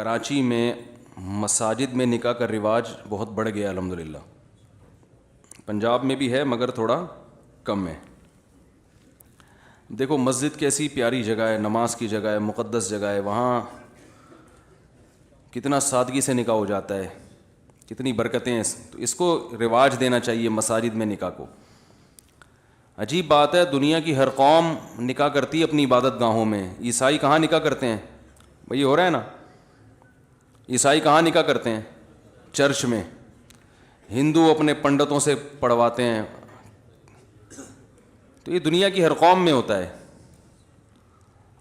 کراچی میں مساجد میں نکاح کا رواج بہت بڑھ گیا الحمدللہ. پنجاب میں بھی ہے مگر تھوڑا کم ہے. دیکھو مسجد کیسی پیاری جگہ ہے, نماز کی جگہ ہے, مقدس جگہ ہے, وہاں کتنا سادگی سے نکاح ہو جاتا ہے, کتنی برکتیں ہیں. تو اس کو رواج دینا چاہیے مساجد میں نکاح کو. عجیب بات ہے, دنیا کی ہر قوم نکاح کرتی ہے اپنی عبادت گاہوں میں. عیسائی کہاں نکاح کرتے ہیں بھئی, ہو رہا ہے نا. عیسائی کہاں نکاح کرتے ہیں؟ چرچ میں. ہندو اپنے پنڈتوں سے پڑھواتے ہیں. تو یہ دنیا کی ہر قوم میں ہوتا ہے.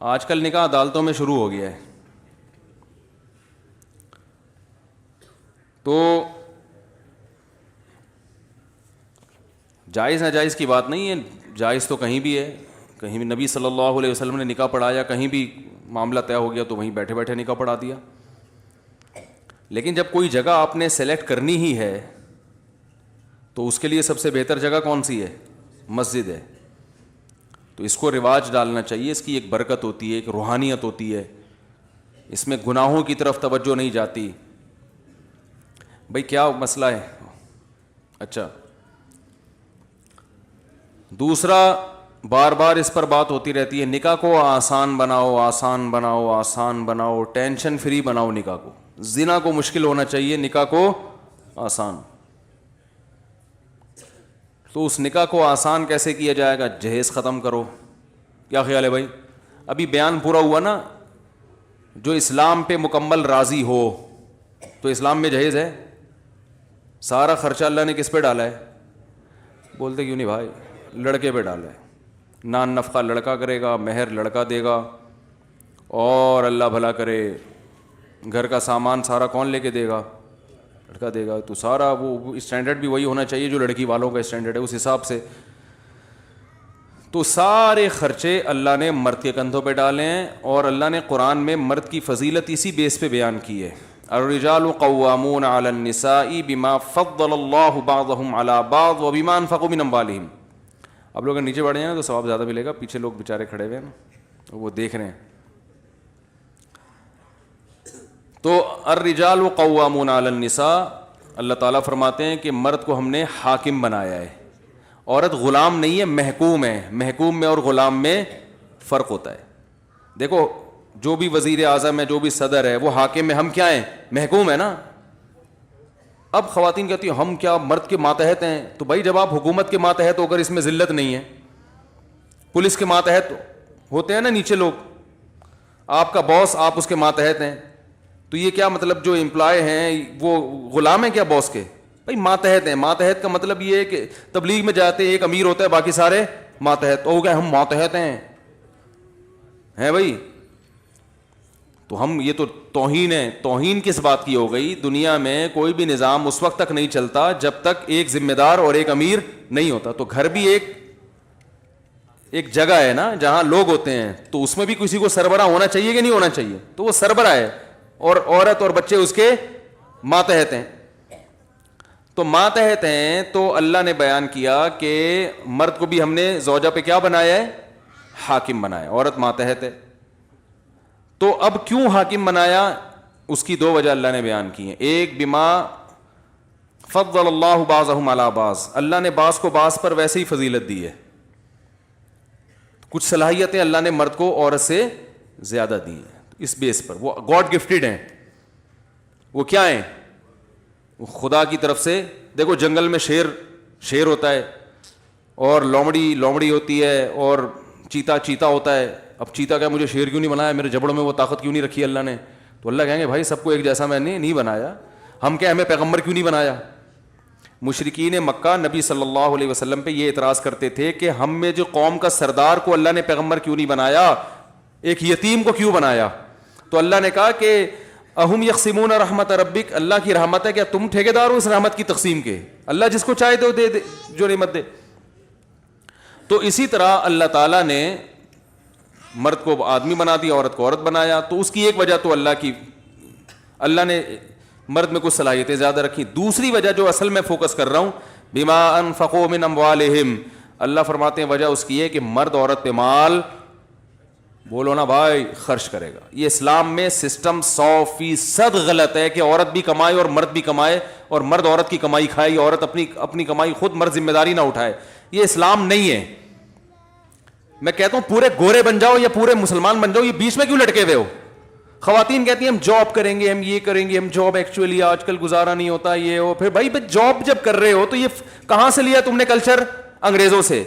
آج کل نکاح عدالتوں میں شروع ہو گیا ہے. تو جائز ناجائز کی بات نہیں ہے, جائز تو کہیں بھی ہے. کہیں بھی نبی صلی اللہ علیہ وسلم نے نکاح پڑھایا, کہیں بھی معاملہ طے ہو گیا تو وہیں بیٹھے بیٹھے نکاح پڑھا دیا. لیکن جب کوئی جگہ آپ نے سلیکٹ کرنی ہی ہے تو اس کے لیے سب سے بہتر جگہ کون سی ہے؟ مسجد ہے. تو اس کو رواج ڈالنا چاہیے. اس کی ایک برکت ہوتی ہے, ایک روحانیت ہوتی ہے. اس میں گناہوں کی طرف توجہ نہیں جاتی. بھئی کیا مسئلہ ہے؟ اچھا, دوسرا بار بار اس پر بات ہوتی رہتی ہے, نکاح کو آسان بناؤ, آسان بناؤ, آسان بناؤ, ٹینشن فری بناؤ نکاح کو. زنا کو مشکل ہونا چاہیے, نکاح کو آسان. تو اس نکاح کو آسان کیسے کیا جائے گا؟ جہیز ختم کرو. کیا خیال ہے بھائی؟ ابھی بیان پورا ہوا نا. جو اسلام پہ مکمل راضی ہو تو اسلام میں جہیز ہے. سارا خرچہ اللہ نے کس پہ ڈالا ہے؟ بولتے کیوں نہیں بھائی؟ لڑکے پہ ڈالا ہے. نان نفقہ لڑکا کرے گا, مہر لڑکا دے گا, اور اللہ بھلا کرے گھر کا سامان سارا کون لے کے دے گا؟ لڑکا دے گا. تو سارا وہ اسٹینڈرڈ بھی وہی ہونا چاہیے جو لڑکی والوں کا اسٹینڈرڈ ہے, اس حساب سے. تو سارے خرچے اللہ نے مرد کے کندھوں پہ ڈالے ہیں, اور اللہ نے قرآن میں مرد کی فضیلت اسی بیس پہ بیان کی ہے. الرجال قوامون علی النساء بما فضل اللہ بعضهم علی بعض وبما انفقوا من اموالهم. اب لوگ نیچے بڑھے ہیں تو ثواب زیادہ ملے گا. پیچھے لوگ بیچارے کھڑے ہوئے ہیں نا, وہ دیکھ رہے ہیں. تو الرجال قوامون علی النساء, اللہ تعالیٰ فرماتے ہیں کہ مرد کو ہم نے حاکم بنایا ہے. عورت غلام نہیں ہے, محکوم ہے. محکوم میں اور غلام میں فرق ہوتا ہے. دیکھو جو بھی وزیر اعظم ہے, جو بھی صدر ہے, وہ حاکم ہے. ہم کیا ہیں؟ محکوم ہے نا. اب خواتین کہتی ہیں ہم کیا مرد کے ماتحت ہیں. تو بھائی جب آپ حکومت کے ماتحت ہو کر اس میں ذلت نہیں ہے, پولیس کے ماتحت ہوتے ہیں نا نیچے لوگ, آپ کا باس آپ اس کے ماتحت ہیں, تو یہ کیا مطلب جو امپلائی ہیں وہ غلام ہیں کیا باس کے؟ بھائی ماتحت ہیں. ماتحت کا مطلب یہ ہے کہ تبلیغ میں جاتے ہیں, ایک امیر ہوتا ہے باقی سارے ماتحت. ہو گئے ہم ماتحت ہیں بھائی. تو ہم, یہ تو توہین ہے. توہین کس بات کی ہو گئی؟ دنیا میں کوئی بھی نظام اس وقت تک نہیں چلتا جب تک ایک ذمہ دار اور ایک امیر نہیں ہوتا. تو گھر بھی ایک جگہ ہے نا جہاں لوگ ہوتے ہیں, تو اس میں بھی کسی کو سربراہ ہونا چاہیے کہ نہیں ہونا چاہیے؟ تو وہ سربراہ ہے, اور عورت اور بچے اس کے ماتحت ہیں. تو ماتحت ہیں. تو اللہ نے بیان کیا کہ مرد کو بھی ہم نے زوجہ پہ کیا بنایا ہے؟ حاکم بنایا. عورت ماتحت ہے. تو اب کیوں حاکم بنایا؟ اس کی دو وجہ اللہ نے بیان کی ہیں. ایک بما فضل اللہ بعضهم علی بعض, اللہ نے بعض کو بعض پر ویسے ہی فضیلت دی ہے. کچھ صلاحیتیں اللہ نے مرد کو عورت سے زیادہ دی ہیں. اس بیس پر وہ گاڈ گفٹڈ ہیں. وہ کیا ہیں؟ وہ خدا کی طرف سے. دیکھو جنگل میں شیر ہوتا ہے, اور لومڑی ہوتی ہے, اور چیتا ہوتا ہے. اب چیتا کیا مجھے شیر کیوں نہیں بنایا, میرے جبڑوں میں وہ طاقت کیوں نہیں رکھی اللہ نے؟ تو اللہ کہیں گے بھائی سب کو ایک جیسا میں نے نہیں بنایا. ہم کیا ہمیں پیغمبر کیوں نہیں بنایا؟ مشرکین مکہ نبی صلی اللہ علیہ وسلم پہ یہ اعتراض کرتے تھے کہ ہم میں جو قوم کا سردار کو اللہ نے پیغمبر کیوں نہیں بنایا, ایک یتیم کو کیوں بنایا؟ تو اللہ نے کہا کہ اہم یقسمون رحمت ربک, اللہ کی رحمت ہے, کیا تم ٹھیکیدار ہو اس رحمت کی تقسیم کے؟ اللہ جس کو چاہے تو دے جو نعمت دے. تو اسی طرح اللہ تعالیٰ نے مرد کو آدمی بنا دیا, عورت کو عورت بنایا. تو اس کی ایک وجہ تو اللہ نے مرد میں کچھ صلاحیتیں زیادہ رکھی. دوسری وجہ جو اصل میں فوکس کر رہا ہوں, بما انفقوا من اموالہم, اللہ فرماتے ہیں وجہ اس کی ہے کہ مرد عورت پہ مال بولو نا بھائی, خرچ کرے گا. یہ اسلام میں سسٹم 100% غلط ہے کہ عورت بھی کمائے اور مرد بھی کمائے, اور مرد عورت کی کمائی کھائے, عورت اپنی کمائی خود, مرد ذمہ داری نہ اٹھائے. یہ اسلام نہیں ہے. میں کہتا ہوں پورے گورے بن جاؤ یا پورے مسلمان بن جاؤ, یہ بیچ میں کیوں لٹکے ہوئے ہو؟ خواتین کہتی ہیں ہم جاب کریں گے, ہم یہ کریں گے, ہم جاب ایکچولی آج کل گزارا نہیں ہوتا, یہ ہو. پھر بھائی جاب جب کر رہے ہو تو یہ کہاں سے لیا تم نے کلچر؟ انگریزوں سے.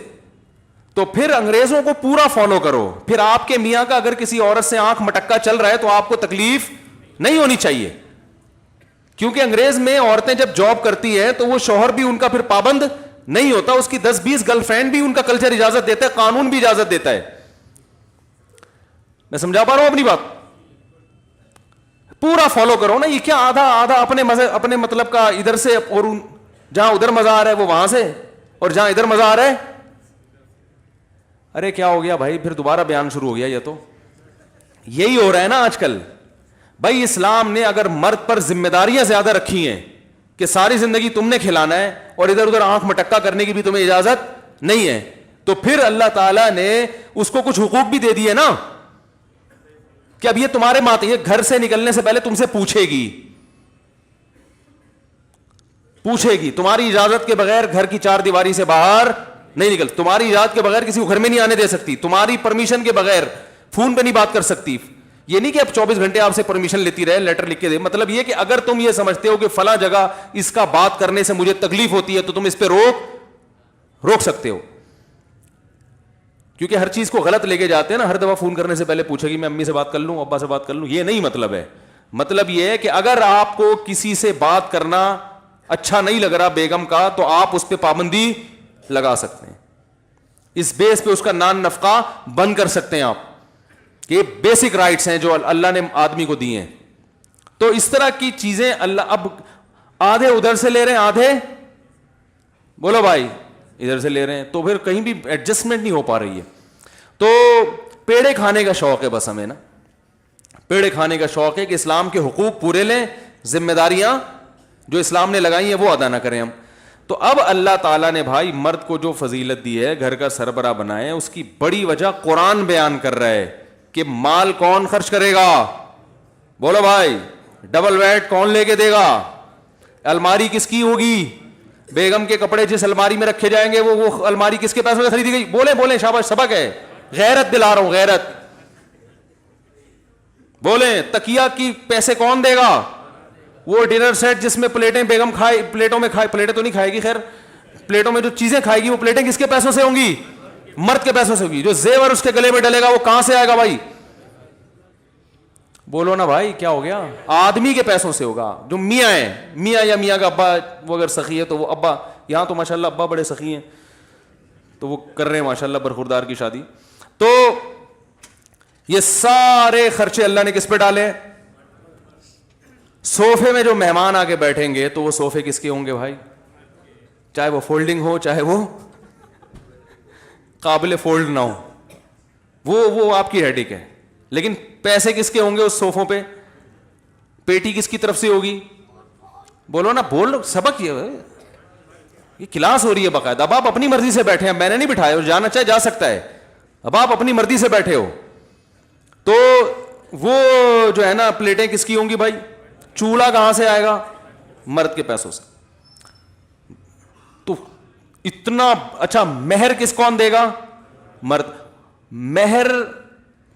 تو پھر انگریزوں کو پورا فالو کرو. پھر آپ کے میاں کا اگر کسی عورت سے آنکھ مٹکا چل رہا ہے تو آپ کو تکلیف نہیں ہونی چاہیے, کیونکہ انگریز میں عورتیں جب جاب کرتی ہے تو وہ شوہر بھی ان کا پھر پابند نہیں ہوتا, اس کی 10-20 گرل فرینڈ بھی ان کا کلچر اجازت دیتا ہے, قانون بھی اجازت دیتا ہے. میں سمجھا پا رہا ہوں اپنی بات؟ پورا فالو کرو نا. یہ کیا آدھا آدھا اپنے مطلب کا ادھر سے, اور جہاں ادھر مزہ آ رہا ہے وہ وہاں سے, اور جہاں ادھر مزہ آ رہا ہے. ارے کیا ہو گیا بھائی؟ پھر دوبارہ بیان شروع ہو گیا. یہ تو یہی ہو رہا ہے نا آج کل. بھائی اسلام نے اگر مرد پر ذمہ داریاں زیادہ رکھی ہیں کہ ساری زندگی تم نے کھلانا ہے اور ادھر ادھر آنکھ مٹکا کرنے کی بھی تمہیں اجازت نہیں ہے, تو پھر اللہ تعالیٰ نے اس کو کچھ حقوق بھی دے دیے نا, کہ اب یہ تمہارے ماتے, یہ گھر سے نکلنے سے پہلے تم سے پوچھے گی تمہاری اجازت کے بغیر گھر کی 4 دیواری سے باہر نہیں نکل, تمہاری اجازت کے بغیر کسی کو گھر میں نہیں آنے دے سکتی, تمہاری پرمیشن کے بغیر فون پہ نہیں بات کر سکتی. یہ نہیں کہ اب 24 گھنٹے آپ سے پرمیشن لیتی رہے, لیٹر لکھ کے دے. مطلب یہ کہ اگر تم یہ سمجھتے ہو کہ فلاں جگہ اس کا بات کرنے سے مجھے تکلیف ہوتی ہے تو تم اس پہ روک سکتے ہو, کیونکہ ہر چیز کو غلط لے کے جاتے ہیں نا. ہر دفعہ فون کرنے سے پہلے پوچھے گی میں امی سے بات کر لوں, ابا سے بات کر لوں, یہ نہیں مطلب ہے. مطلب یہ ہے کہ اگر آپ کو کسی سے بات کرنا اچھا نہیں لگ رہا بیگم کا, تو آپ اس پہ پابندی لگا سکتے ہیں, اس بیس پہ اس کا نان نفقہ بند کر سکتے ہیں آپ. یہ بیسک رائٹس ہیں جو اللہ نے آدمی کو دیے ہیں. تو اس طرح کی چیزیں اللہ اب آدھے ادھر سے لے رہے ہیں, آدھے بولو بھائی ادھر سے لے رہے ہیں, تو پھر کہیں بھی ایڈجسٹمنٹ نہیں ہو پا رہی ہے. تو پیڑے کھانے کا شوق ہے بس ہمیں نا, پیڑے کھانے کا شوق ہے کہ اسلام کے حقوق پورے لیں, ذمہ داریاں جو اسلام نے لگائی ہیں وہ ادا نہ کریں ہم. تو اب اللہ تعالیٰ نے بھائی مرد کو جو فضیلت دی ہے, گھر کا سربراہ بنائے, اس کی بڑی وجہ قرآن بیان کر رہا ہے کہ مال کون خرچ کرے گا. بولو بھائی, ڈبل ویٹ کون لے کے دے گا, الماری کس کی ہوگی, بیگم کے کپڑے جس الماری میں رکھے جائیں گے وہ الماری کس کے پیسوں سے خریدی گئی. بولیں شاباش, سبق ہے, غیرت دلا رہا ہوں, غیرت. بولیں تکیہ کی پیسے کون دے گا, وہ ڈنر سیٹ جس میں پلیٹیں بیگم کھائے, پلیٹوں میں کھائے, پلیٹیں تو نہیں کھائے گی خیر, پلیٹوں میں جو چیزیں کھائے گی وہ پلیٹیں کس کے پیسوں سے ہوں گی, مرد کے پیسوں سے ہوگی. جو زیور اس کے گلے میں ڈلے گا وہ کہاں سے آئے گا بھائی؟ بولو نا بھائی, کیا ہو گیا؟ آدمی کے پیسوں سے ہوگا. جو میاں ہے, میاں یا میاں کا ابا وہ اگر سخی ہے تو وہ ابا, یہاں تو ماشاءاللہ ابا بڑے سخی ہیں تو وہ کر رہے ہیں ماشاءاللہ برخوردار کی شادی. تو یہ سارے خرچے اللہ نے کس پہ ڈالے؟ صوفے میں جو مہمان آ کے بیٹھیں گے تو وہ صوفے کس کے ہوں گے بھائی؟ چاہے وہ فولڈنگ ہو چاہے وہ قابل فولڈ نہ ہو, وہ آپ کی ہیڈک ہے. لیکن پیسے کس کے ہوں گے اس صوفوں پہ؟ پیٹی کس کی طرف سے ہوگی؟ بولو نا, بولو, سبق یہ کلاس ہو رہی ہے باقاعدہ. اب آپ اپنی مرضی سے بیٹھے ہیں, میں نے نہیں بٹھایا, اور جانا چاہے جا سکتا ہے. اب آپ اپنی مرضی سے بیٹھے ہو تو وہ جو ہے نا پلیٹیں کس کی ہوں گی بھائی؟ چولہا کہاں سے آئے گا؟ مرد کے پیسوں سے. تو اتنا اچھا مہر کون دے گا؟ مرد. مہر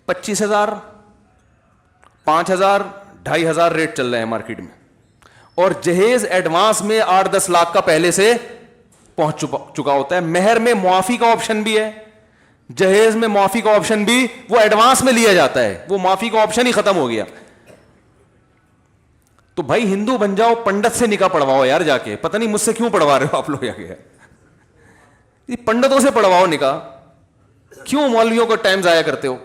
25,000 5,000 2,500 ریٹ چل رہے ہیں مارکیٹ میں, اور جہیز ایڈوانس میں 8-10 لاکھ کا پہلے سے پہنچ چکا ہوتا ہے. مہر میں معافی کا آپشن بھی ہے, جہیز میں معافی کا آپشن بھی, وہ ایڈوانس میں لیا جاتا ہے, وہ معافی کا آپشن ہی ختم ہو گیا. تو بھائی ہندو بن جاؤ, پنڈت سے نکاح پڑھواؤ یار جا کے. پتہ نہیں مجھ سے کیوں پڑھوا رہے ہو آپ لوگ جا کے, پنڈتوں سے پڑھواؤ نکاح, کیوں مولویوں کو ٹائم ضائع کرتے ہو؟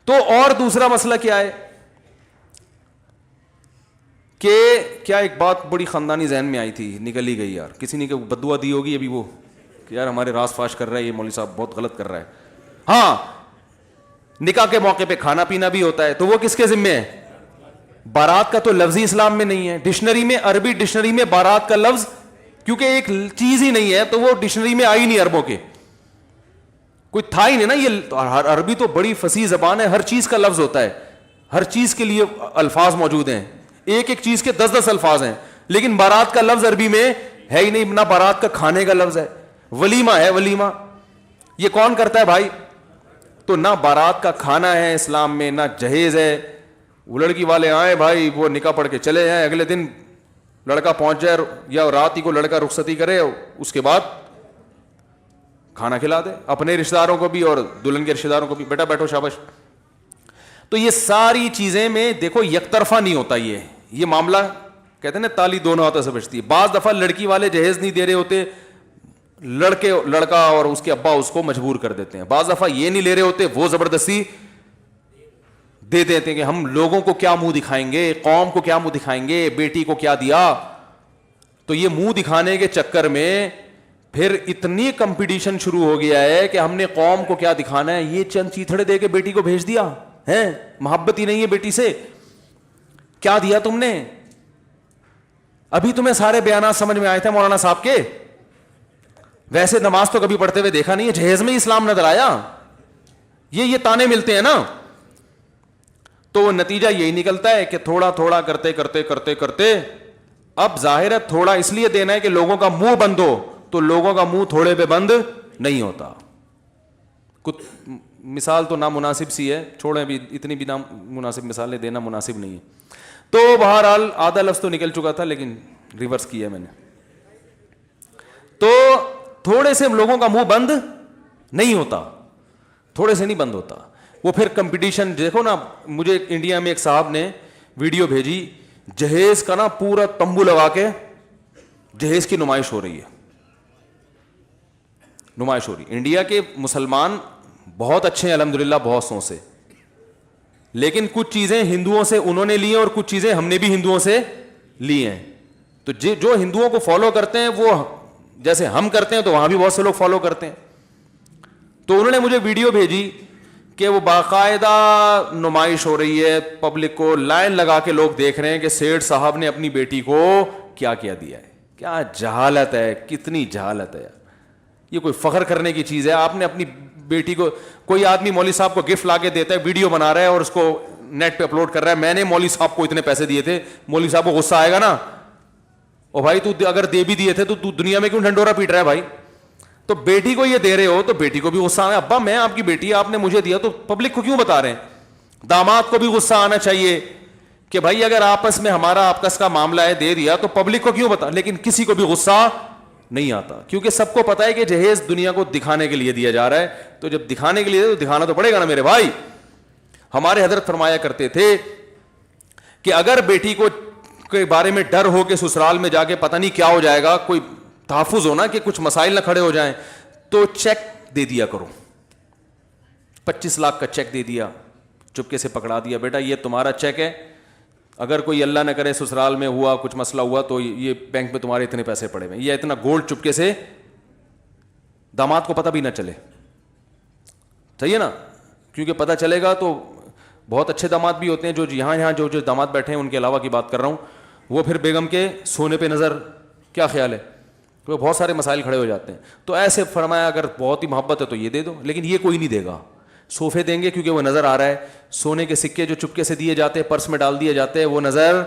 تو اور دوسرا مسئلہ کیا ہے کہ کیا ایک بات بڑی خاندانی ذہن میں آئی تھی, نکل ہی گئی یار, کسی نے بددعا دی ہوگی ابھی وہ کہ یار ہمارے راز فاش کر رہا ہے یہ مولوی صاحب, بہت غلط کر رہا ہے. ہاں, نکاح کے موقع پہ کھانا پینا بھی ہوتا ہے, تو وہ کس کے ذمہ ہے؟ بارات کا تو لفظ ہی اسلام میں نہیں ہے. ڈکشنری میں, عربی ڈکشنری میں بارات کا لفظ کیونکہ ایک چیز ہی نہیں ہے تو وہ ڈکشنری میں آئی نہیں عربوں کے. کوئی تھا ہی نہیں نا. یہ عربی تو بڑی فصیح زبان ہے, ہر چیز کا لفظ ہوتا ہے, ہر چیز کے لیے الفاظ موجود ہیں, ایک ایک چیز کے 10 الفاظ ہیں, لیکن بارات کا لفظ عربی میں ہے ہی نہیں. نہ بارات کا کھانے کا لفظ ہے, ولیمہ ہے ولیمہ, یہ کون کرتا ہے بھائی؟ تو نہ بارات کا کھانا ہے اسلام میں, نہ جہیز ہے. وہ لڑکی والے آئے بھائی, وہ نکاح پڑھ کے چلے جائیں, اگلے دن لڑکا پہنچ جائے یا رات ہی کو لڑکا رخصتی کرے, اس کے بعد کھانا کھلا دے اپنے رشتہ داروں کو بھی اور دلہن کے رشتہ داروں کو بھی, بیٹا بیٹھو شاباش. تو یہ ساری چیزیں میں دیکھو یک طرفہ نہیں ہوتا, یہ معاملہ کہتے ہیں نا تالی دونوں ہاتھوں سے بجتی ہے. بعض دفعہ لڑکی والے جہیز نہیں دے رہے ہوتے, لڑکا اور اس کے ابا اس کو مجبور کر دیتے ہیں. بعض دفعہ یہ نہیں لے رہے ہوتے, وہ زبردستی دے دیتے ہیں کہ ہم لوگوں کو کیا منہ دکھائیں گے, قوم کو کیا منہ دکھائیں گے, بیٹی کو کیا دیا. تو یہ منہ دکھانے کے چکر میں پھر اتنی کمپٹیشن شروع ہو گیا ہے کہ ہم نے قوم کو کیا دکھانا ہے. یہ چند چیتھڑے دے کے بیٹی کو بھیج دیا ہے, محبت ہی نہیں ہے بیٹی سے, کیا دیا تم نے؟ ابھی تمہیں سارے بیانات سمجھ میں آئے تھے مولانا صاحب کے؟ ویسے نماز تو کبھی پڑھتے ہوئے دیکھا نہیں ہے, جہیز میں اسلام نظر آیا. یہ تانے ملتے ہیں نا. تو نتیجہ یہی نکلتا ہے کہ تھوڑا تھوڑا کرتے کرتے کرتے کرتے اب ظاہر ہے تھوڑا اس لیے دینا ہے کہ لوگوں کا منہ بند ہو, تو لوگوں کا منہ تھوڑے پہ بند نہیں ہوتا. کچھ مثال تو نامناسب سی ہے, چھوڑیں بھی, اتنی بھی نامناسب مثالیں دینا مناسب نہیں ہے. تو بہرحال آدھا لفظ تو نکل چکا تھا لیکن ریورس کیا میں نے. تو تھوڑے سے لوگوں کا منہ بند نہیں ہوتا, تھوڑے سے نہیں بند ہوتا. وہ پھر کمپٹیشن دیکھو نا, مجھے انڈیا میں ایک صاحب نے ویڈیو بھیجی, جہیز کا نا پورا تمبو لگا کے جہیز کی نمائش ہو رہی ہے, نمائش ہو رہی. انڈیا کے مسلمان بہت اچھے ہیں الحمدللہ, بہت سو سے, لیکن کچھ چیزیں ہندوؤں سے انہوں نے لی ہیں اور کچھ چیزیں ہم نے بھی ہندوؤں سے لی ہیں. تو جو ہندوؤں کو فالو کرتے ہیں وہ جیسے ہم کرتے ہیں تو وہاں بھی بہت سے لوگ فالو کرتے ہیں. تو انہوں نے مجھے ویڈیو بھیجی کہ وہ باقاعدہ نمائش ہو رہی ہے, پبلک کو لائن لگا کے لوگ دیکھ رہے ہیں کہ سیٹھ صاحب نے اپنی بیٹی کو کیا کیا دیا ہے. کیا جہالت ہے, کتنی جہالت ہے. یہ کوئی فخر کرنے کی چیز ہے؟ آپ نے اپنی بیٹی کو, کوئی آدمی مولوی صاحب کو گفٹ لا کے دیتا ہے, ویڈیو بنا رہا ہے اور اس کو نیٹ پہ اپلوڈ کر رہا ہے, میں نے مولوی صاحب کو اتنے پیسے دیے تھے. مولوی صاحب کو غصہ آئے گا نا, او بھائی تو اگر دے بھی دیے تھے تو دنیا میں کیوں ڈھنڈورا پیٹ رہا ہے بھائی؟ تو بیٹی کو یہ دے رہے ہو تو بیٹی کو بھی غصہ آئے, ابا میں آپ کی بیٹی, آپ نے مجھے دیا, تو پبلک کو کیوں بتا رہے ہیں؟ داماد کو بھی غصہ آنا چاہیے کہ بھائی اگر آپس میں ہمارا آپس کا معاملہ ہے, دے دیا تو پبلک کو کیوں بتا. لیکن کسی کو بھی غصہ نہیں آتا, کیونکہ سب کو پتا ہے کہ جہیز دنیا کو دکھانے کے لیے دیا جا رہا ہے. تو جب دکھانے کے لیے تو دکھانا تو پڑے گا نا میرے بھائی. ہمارے حضرت فرمایا کرتے تھے کہ اگر بیٹی کو کے بارے میں ڈر ہو کہ سسرال میں جا کے پتہ نہیں کیا ہو جائے گا, کوئی تحفظ ہونا کہ کچھ مسائل نہ کھڑے ہو جائیں, تو چیک دے دیا کرو. 25 لاکھ کا چیک دے دیا, چپکے سے پکڑا دیا, بیٹا یہ تمہارا چیک ہے, اگر کوئی اللہ نہ کرے سسرال میں ہوا, کچھ مسئلہ ہوا, تو یہ بینک میں تمہارے اتنے پیسے پڑے ہوئے, یہ اتنا گولڈ چپکے سے داماد کو پتہ بھی نہ چلے. صحیح ہے نا؟ کیونکہ پتہ چلے گا تو بہت اچھے داماد بھی ہوتے ہیں, جو یہاں جو داماد بیٹھے ہیں ان کے علاوہ کی بات کر رہا ہوں, وہ پھر بیگم کے سونے پہ نظر, کیا خیال ہے, تو بہت سارے مسائل کھڑے ہو جاتے ہیں. تو ایسے فرمایا اگر بہت ہی محبت ہے تو یہ دے دو, لیکن یہ کوئی نہیں دے گا. صوفے دیں گے کیونکہ وہ نظر آ رہا ہے, سونے کے سکے جو چپکے سے دیے جاتے ہیں, پرس میں ڈال دیے جاتے ہیں, وہ نظر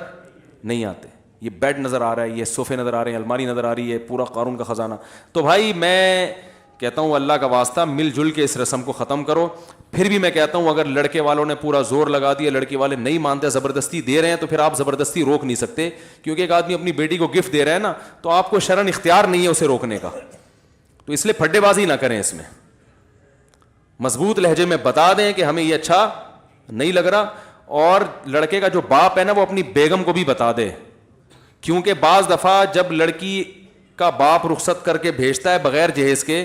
نہیں آتے. یہ بیڈ نظر آ رہا ہے, یہ صوفے نظر آ رہے ہیں, الماری نظر آ رہی ہے, پورا قارون کا خزانہ. تو بھائی میں کہتا ہوں اللہ کا واسطہ مل جل کے اس رسم کو ختم کرو. پھر بھی میں کہتا ہوں اگر لڑکے والوں نے پورا زور لگا دیا, لڑکی والے نہیں مانتے, زبردستی دے رہے ہیں, تو پھر آپ زبردستی روک نہیں سکتے, کیونکہ ایک آدمی اپنی بیٹی کو گفٹ دے رہا ہے نا, تو آپ کو شرعاً اختیار نہیں ہے اسے روکنے کا. تو اس لیے پھڈے بازی نہ کریں, اس میں مضبوط لہجے میں بتا دیں کہ ہمیں یہ اچھا نہیں لگ رہا. اور لڑکے کا جو باپ ہے نا وہ اپنی بیگم کو بھی بتا دے, کیونکہ بعض دفعہ جب لڑکی کا باپ رخصت کر کے بھیجتا ہے بغیر جہیز کے,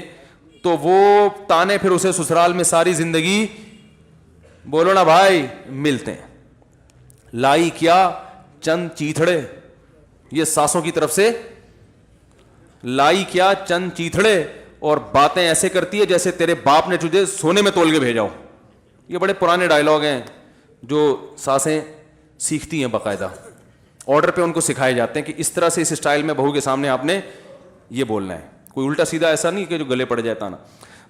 تو وہ تانے پھر اسے سسرال میں ساری زندگی, بولو نا بھائی, ملتے ہیں. لائی کیا چند چیتھڑے, یہ ساسوں کی طرف سے, لائی کیا چند چیتھڑے, اور باتیں ایسے کرتی ہے جیسے تیرے باپ نے تجھے سونے میں تول کے بھیجا ہو. یہ بڑے پرانے ڈائلاگ ہیں جو ساسیں سیکھتی ہیں, باقاعدہ آرڈر پہ ان کو سکھائے جاتے ہیں کہ اس طرح سے اس اسٹائل میں بہو کے سامنے آپ نے یہ بولنا ہے. کوئی الٹا سیدھا ایسا نہیں کہ جو گلے پڑ جائے تانا.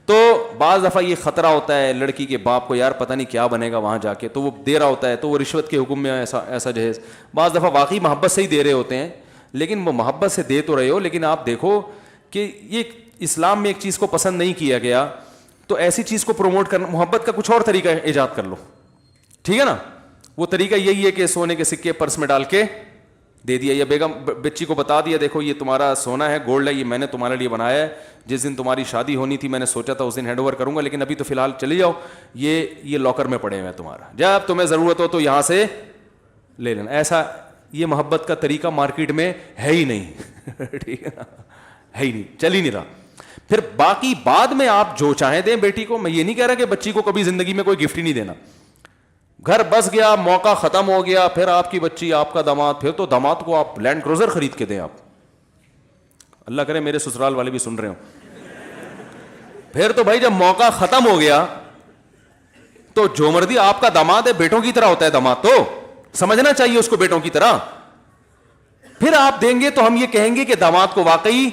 تو بعض دفعہ یہ خطرہ ہوتا ہے لڑکی کے باپ کو، یار پتہ نہیں کیا بنے گا وہاں جا کے، تو وہ دے رہا ہوتا ہے، تو وہ رشوت کے حکم میں ایسا جہیز. بعض دفعہ واقعی محبت سے ہی دے رہے ہوتے ہیں، لیکن وہ محبت سے دے تو رہے ہو، لیکن آپ دیکھو کہ یہ اسلام میں ایک چیز کو پسند نہیں کیا گیا، تو ایسی چیز کو پروموٹ کرنا، محبت کا کچھ اور طریقہ ایجاد کر لو، ٹھیک ہے نا. وہ طریقہ یہی ہے کہ سونے کے سکے پرس میں ڈال کے دے دیا، یا بیگم بچی کو بتا دیا دیکھو یہ تمہارا سونا ہے، گولڈ ہے، یہ میں نے تمہارے لیے بنایا ہے، جس دن تمہاری شادی ہونی تھی میں نے سوچا تھا اس دن ہینڈ اوور کروں گا، لیکن ابھی تو فی الحال چلی جاؤ، یہ لاکر میں پڑے ہوئے ہیں تمہارا، جب تمہیں ضرورت ہو تو یہاں سے لے لینا. ایسا یہ محبت کا طریقہ مارکیٹ میں ہے ہی نہیں ٹھیک ہے نا، ہے ہی نہیں، چل ہی نہیں رہا. پھر باقی بعد میں آپ جو چاہیں دیں بیٹی کو. میں یہ نہیں کہہ رہا کہ بچی کو کبھی زندگی میں کوئی گفٹ ہی نہیں دینا، گھر بس گیا، موقع ختم ہو گیا، پھر آپ کی بچی آپ کا داماد، پھر تو داماد کو آپ لینڈ کروزر خرید کے دیں. آپ اللہ کرے میرے سسرال والے بھی سن رہے ہوں. پھر تو بھائی جب موقع ختم ہو گیا تو جو مرضی آپ کا داماد ہے، بیٹوں کی طرح ہوتا ہے داماد، تو سمجھنا چاہیے اس کو بیٹوں کی طرح. پھر آپ دیں گے تو ہم یہ کہیں گے کہ داماد کو واقعی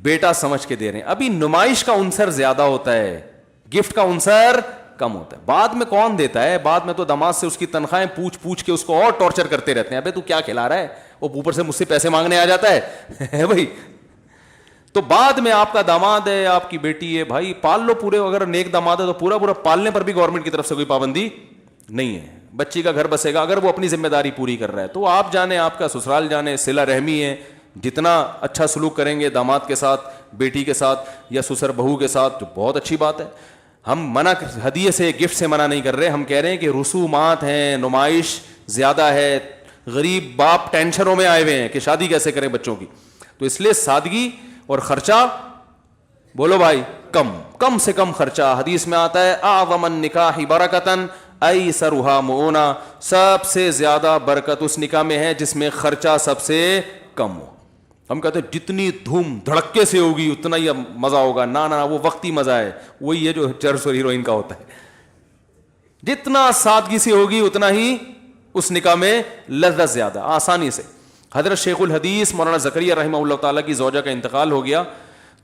بیٹا سمجھ کے دے رہے ہیں. ابھی نمائش کا عنصر زیادہ ہوتا ہے، گفٹ کا عنصر کم ہوتا ہے. بعد میں کون دیتا ہے؟ بعد میں تو داماد سے اس کی تنخواہیں پوچھ کے اس کو اور ٹارچر کرتے رہتے ہیں، ابے تو کیا کھلا رہا ہے، وہ اوپر سے مجھ سے پیسے مانگنے آ جاتا ہے بھائی. تو بعد میں آپ کا داماد ہے، آپ کی بیٹی ہے، بھائی پال لو پورے. اگر نیک داماد ہے تو پورا پالنے پر بھی گورنمنٹ کی طرف سے کوئی پابندی نہیں ہے. بچی کا گھر بسے گا اگر وہ اپنی ذمہ داری پوری کر رہا ہے. تو آپ جانے، آپ کا سسرال جانے، صلہ رحمی ہے، جتنا اچھا سلوک کریں گے داماد کے ساتھ، بیٹی کے ساتھ یا سسر بہو کے ساتھ تو بہت اچھی بات ہے. ہم ہدیے سے، گفٹ سے منع نہیں کر رہے، ہم کہہ رہے ہیں کہ رسومات ہیں، نمائش زیادہ ہے، غریب باپ ٹینشنوں میں آئے ہوئے ہیں کہ شادی کیسے کریں بچوں کی. تو اس لیے سادگی اور خرچہ، بولو بھائی، کم سے کم خرچہ. حدیث میں آتا ہے اعظم النکاح برکتاً ایسرھا مؤونہ، سب سے زیادہ برکت اس نکاح میں ہے جس میں خرچہ سب سے کم ہو. ہم کہتے ہیں جتنی دھوم دھڑکے سے ہوگی اتنا ہی مزہ ہوگا. نہ وہ وقتی مزہ ہے، وہی ہے جو چرس اور ہیروئن کا ہوتا ہے. جتنا سادگی سے ہوگی اتنا ہی اس نکاح میں لذت زیادہ، آسانی سے. حضرت شیخ الحدیث مولانا زکریا رحمہ اللہ تعالیٰ کی زوجہ کا انتقال ہو گیا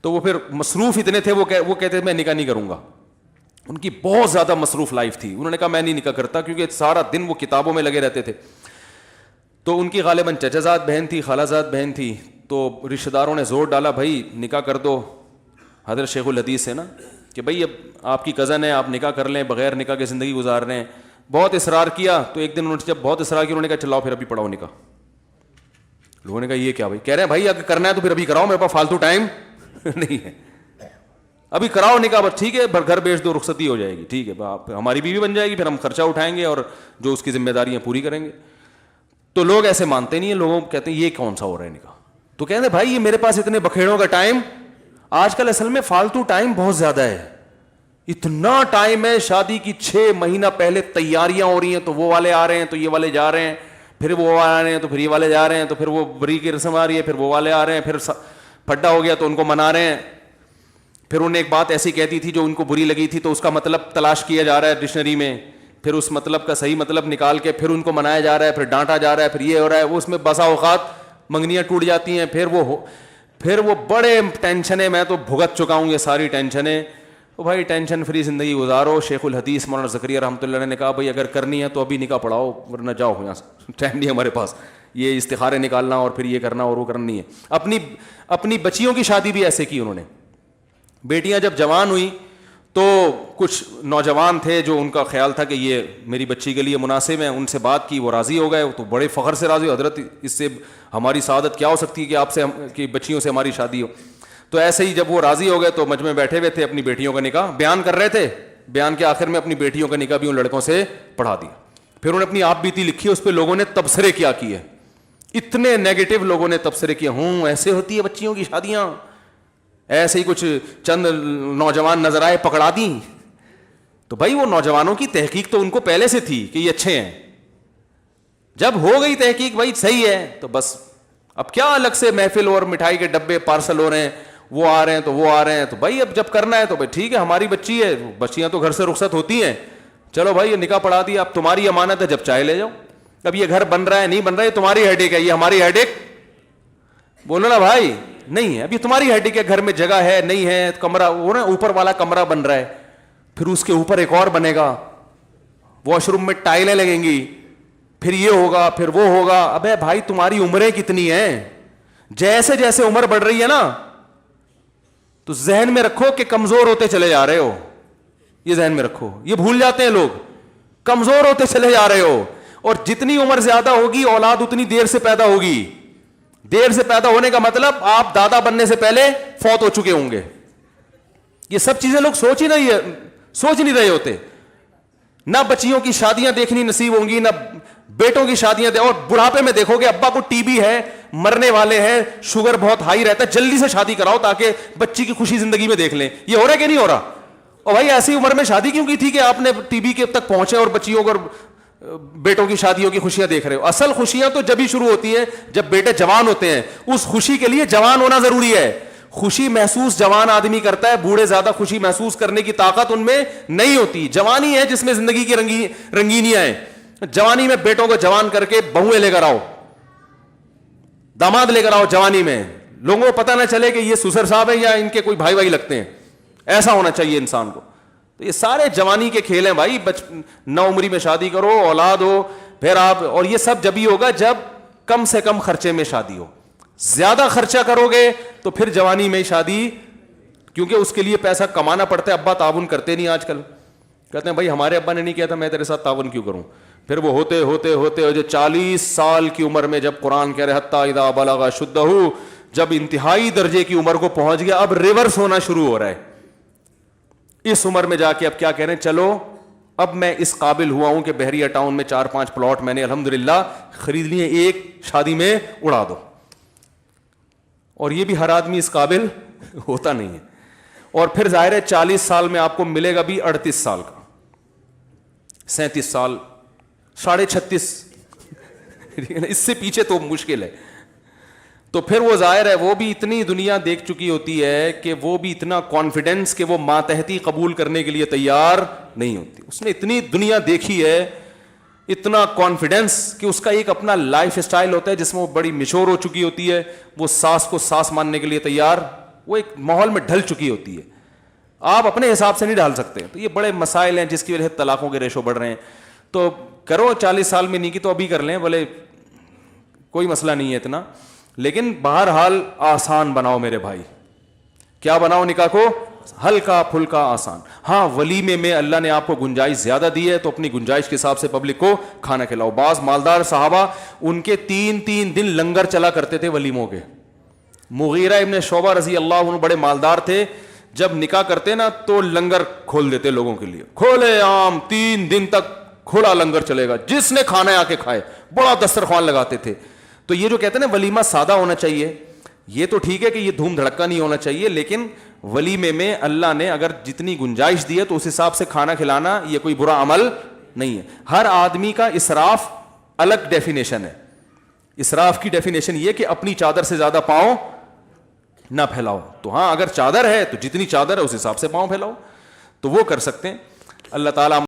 تو وہ پھر مصروف اتنے تھے، وہ کہتے تھے میں نکاح نہیں کروں گا. ان کی بہت زیادہ مصروف لائف تھی. انہوں نے کہا میں نہیں نکاح کرتا، کیونکہ سارا دن وہ کتابوں میں لگے رہتے تھے. تو ان کی غالباً چچا زاد بہن تھی، خالہ زاد بہن تھی. تو رشتہ داروں نے زور ڈالا بھائی نکاح کر دو حضرت شیخ الحدیث سے نا، کہ بھائی اب آپ کی کزن ہے، آپ نکاح کر لیں، بغیر نکاح کے زندگی گزار رہے ہیں. بہت اصرار کیا تو ایک دن انہوں نے جب بہت اصرار کیا انہوں نے کہا چلاؤ پھر ابھی پڑھاؤ نکاح. لوگوں نے کہا یہ کیا بھائی؟ کہہ رہے ہیں بھائی اگر کرنا ہے تو پھر ابھی کراؤ، میرے پاس فالتو ٹائم نہیں ہے، ابھی کراؤ نکاح. بس ٹھیک ہے، گھر بیچ دو، رخصتی ہو جائے گی، ٹھیک ہے، ہماری بیوی بن جائے گی، پھر ہم خرچہ اٹھائیں گے اور جو اس کی ذمہ داریاں پوری کریں گے. تو لوگ ایسے مانتے نہیں ہیں، لوگوں کہتے ہیں یہ کون سا ہو رہا ہے نکاح. تو کہتے ہیں بھائی یہ میرے پاس اتنے بکھیڑوں کا ٹائم، آج کل اصل میں فالتو ٹائم بہت زیادہ ہے. اتنا ٹائم ہے، شادی کی 6 مہینہ پہلے تیاریاں ہو رہی ہیں، تو وہ والے آ رہے ہیں تو یہ والے جا رہے ہیں، پھر وہ آ رہے ہیں تو پھر یہ والے جا رہے ہیں، تو پھر وہ بری کی رسم آ رہی ہے، پھر وہ والے آ رہے ہیں، پھر پھڈا ہو گیا تو ان کو منا رہے ہیں. پھر انہیں ایک بات ایسی کہتی تھی جو ان کو بری لگی تھی تو اس کا مطلب تلاش کیا جا رہا ہے ڈکشنری میں، پھر اس مطلب کا صحیح مطلب نکال کے پھر ان کو منایا جا رہا ہے، پھر ڈانٹا جا رہا ہے، پھر یہ ہو رہا ہے. وہ اس میں بسا اوقات منگنیاں ٹوٹ جاتی ہیں. پھر وہ بڑے ٹینشنیں، میں تو بھگت چکا ہوں یہ ساری ٹینشنیں. تو بھائی ٹینشن فری زندگی گزارو. شیخ الحدیث مولانا زکریا رحمۃ اللہ نے کہا بھائی اگر کرنی ہے تو ابھی نکاح پڑھاؤ، ورنہ جاؤ یہاں سے، ٹائم نہیں ہمارے پاس یہ استخارے نکالنا اور پھر یہ کرنا اور وہ کرنا نہیں ہے. اپنی بچیوں کی شادی بھی ایسے کی انہوں نے. بیٹیاں جب جوان ہوئی تو کچھ نوجوان تھے جو ان کا خیال تھا کہ یہ میری بچی کے لیے مناسب ہیں، ان سے بات کی، وہ راضی ہو گئے. تو بڑے فخر سے راضی ہو، حضرت اس سے ہماری سعادت کیا ہو سکتی ہے کہ آپ سے کہ بچیوں سے ہماری شادی ہو. تو ایسے ہی جب وہ راضی ہو گئے تو مجمع بیٹھے ہوئے تھے، اپنی بیٹیوں کا نکاح بیان کر رہے تھے. بیان کے آخر میں اپنی بیٹیوں کا نکاح بھی ان لڑکوں سے پڑھا دیا. پھر انہوں نے اپنی آپ بیتی لکھی، اس پہ لوگوں نے تبصرے کیا کیے، اتنے نیگیٹو لوگوں نے تبصرے کیے. ایسے ہوتی ہے بچیوں کی شادیاں، ایسے ہی کچھ چند نوجوان نظر آئے پکڑا دیں. تو بھائی وہ نوجوانوں کی تحقیق تو ان کو پہلے سے تھی کہ یہ اچھے ہیں. جب ہو گئی تحقیق بھائی صحیح ہے تو بس اب کیا الگ سے محفل اور مٹھائی کے ڈبے پارسل ہو رہے ہیں، وہ آ رہے ہیں تو وہ آ رہے ہیں. تو بھائی اب جب کرنا ہے تو بھائی ٹھیک ہے، ہماری بچی ہے، بچیاں تو گھر سے رخصت ہوتی ہیں، چلو بھائی یہ نکاح پڑھا دیا، اب تمہاری امانت ہے، جب چاہے لے جاؤ. اب یہ گھر بن رہا ہے نہیں بن رہا ہے تمہاری ہیڈیک ہے، یہ ہماری ہیڈیک بولو نا بھائی. نہیں ہے. ابھی تمہاری ہیڈک ہے, گھر میں جگہ ہے نہیں ہے, کمرہ وہ نا اوپر والا کمرہ بن رہا ہے, پھر اس کے اوپر ایک اور بنے گا, واش روم میں ٹائلیں لگیں گی, پھر یہ ہوگا پھر وہ ہوگا. ابے بھائی تمہاری عمریں کتنی ہیں؟ جیسے جیسے عمر بڑھ رہی ہے نا تو ذہن میں رکھو کہ کمزور ہوتے چلے جا رہے ہو. یہ ذہن میں رکھو, یہ بھول جاتے ہیں لوگ, کمزور ہوتے چلے جا رہے ہو. اور جتنی عمر زیادہ ہوگی اولاد اتنی دیر سے پیدا ہوگی. دیر سے پیدا ہونے کا مطلب آپ دادا بننے سے پہلے فوت ہو چکے ہوں گے. یہ سب چیزیں لوگ سوچ نہیں رہے ہوتے. نہ بچیوں کی شادیاں دیکھنی نصیب ہوں گی, نہ بیٹوں کی شادیاں اور بڑھاپے میں دیکھو گے ابا کو ٹی بی ہے, مرنے والے ہیں, شوگر بہت ہائی رہتا ہے, جلدی سے شادی کراؤ تاکہ بچی کی خوشی زندگی میں دیکھ لیں. یہ ہو رہا ہے کہ نہیں ہو رہا؟ اور بھائی ایسی عمر میں شادی کیوں کی تھی کہ آپ نے ٹی بی کے تک پہنچے اور بچیوں کو بیٹوں کی شادیوں کی خوشیاں دیکھ رہے ہو؟ اصل خوشیاں تو جب ہی شروع ہوتی ہیں جب بیٹے جوان ہوتے ہیں. اس خوشی کے لیے جوان ہونا ضروری ہے. خوشی محسوس جوان آدمی کرتا ہے, بوڑھے زیادہ خوشی محسوس کرنے کی طاقت ان میں نہیں ہوتی. جوانی ہے جس میں زندگی کی رنگینیاں ہیں. جوانی میں بیٹوں کو جوان کر کے بہویں لے کر آؤ, داماد لے کر آؤ جوانی میں, لوگوں کو پتہ نہ چلے کہ یہ سسر صاحب ہیں یا ان کے کوئی بھائی بھائی لگتے ہیں. ایسا ہونا چاہیے انسان کو. تو یہ سارے جوانی کے کھیل ہیں بھائی. نو عمری میں شادی کرو, اولاد ہو, پھر آپ, اور یہ سب جب ہی ہوگا جب کم سے کم خرچے میں شادی ہو. زیادہ خرچہ کرو گے تو پھر جوانی میں شادی, کیونکہ اس کے لیے پیسہ کمانا پڑتا ہے. ابا تعاون کرتے نہیں آج کل, کہتے ہیں بھائی ہمارے ابا نے نہیں کیا تھا, میں تیرے ساتھ تعاون کیوں کروں. پھر وہ ہوتے ہوتے ہوتے جو 40 سال کی عمر میں جب قرآن کہہ رہے حتی اذا بلغ اشدہ, جب انتہائی درجے کی عمر کو پہنچ گیا, اب ریورس ہونا شروع ہو رہا ہے. اس عمر میں جا کے اب کیا کہہ رہے ہیں, چلو اب میں اس قابل ہوا ہوں کہ بحریہ ٹاؤن میں 4-5 پلاٹ میں نے الحمدللہ خرید لیے, ایک شادی میں اڑا دو. اور یہ بھی ہر آدمی اس قابل ہوتا نہیں ہے. اور پھر ظاہر ہے 40 سال میں آپ کو ملے گا بھی 38 سال کا, 37 سال, 36.5, اس سے پیچھے تو مشکل ہے. تو پھر وہ ظاہر ہے وہ بھی اتنی دنیا دیکھ چکی ہوتی ہے کہ وہ بھی اتنا کانفیڈنس کہ وہ ماتحتی قبول کرنے کے لیے تیار نہیں ہوتی. اس نے اتنی دنیا دیکھی ہے, اتنا کانفیڈنس کہ اس کا ایک اپنا لائف اسٹائل ہوتا ہے جس میں وہ بڑی میچور ہو چکی ہوتی ہے. وہ ساس کو ساس ماننے کے لیے تیار, وہ ایک ماحول میں ڈھل چکی ہوتی ہے. آپ اپنے حساب سے نہیں ڈال سکتے. تو یہ بڑے مسائل ہیں جس کی وجہ سے طلاقوں کے ریشو بڑھ رہے ہیں. تو کرو 40 سال میں نہیں کی تو ابھی کر لیں, بولے کوئی مسئلہ نہیں ہے اتنا, لیکن بہرحال آسان بناؤ میرے بھائی. کیا بناؤ نکاح کو؟ ہلکا پھلکا آسان. ہاں ولیمے میں اللہ نے آپ کو گنجائش زیادہ دی ہے تو اپنی گنجائش کے حساب سے پبلک کو کھانا کھلاؤ. بعض مالدار صحابہ ان کے 3 دن لنگر چلا کرتے تھے ولیموں کے. مغیرہ ابن شعبہ رضی اللہ عنہ بڑے مالدار تھے, جب نکاح کرتے نا تو لنگر کھول دیتے لوگوں کے لیے, کھولے عام 3 دن تک کھلا لنگر چلے گا, جس نے کھانا آ کے کھائے. بڑا دسترخوان لگاتے تھے. تو یہ جو کہتے ہیں نا ولیمہ سادہ ہونا چاہیے, یہ تو ٹھیک ہے کہ یہ دھوم دھڑکا نہیں ہونا چاہیے, لیکن ولیمے میں اللہ نے اگر جتنی گنجائش دی ہے تو اس حساب سے کھانا کھلانا یہ کوئی برا عمل نہیں ہے. ہر آدمی کا اسراف الگ ڈیفینیشن ہے. اسراف کی ڈیفینیشن یہ کہ اپنی چادر سے زیادہ پاؤں نہ پھیلاؤ. تو ہاں اگر چادر ہے تو جتنی چادر ہے اس حساب سے پاؤں پھیلاؤ, تو وہ کر سکتے ہیں. اللہ تعالیٰ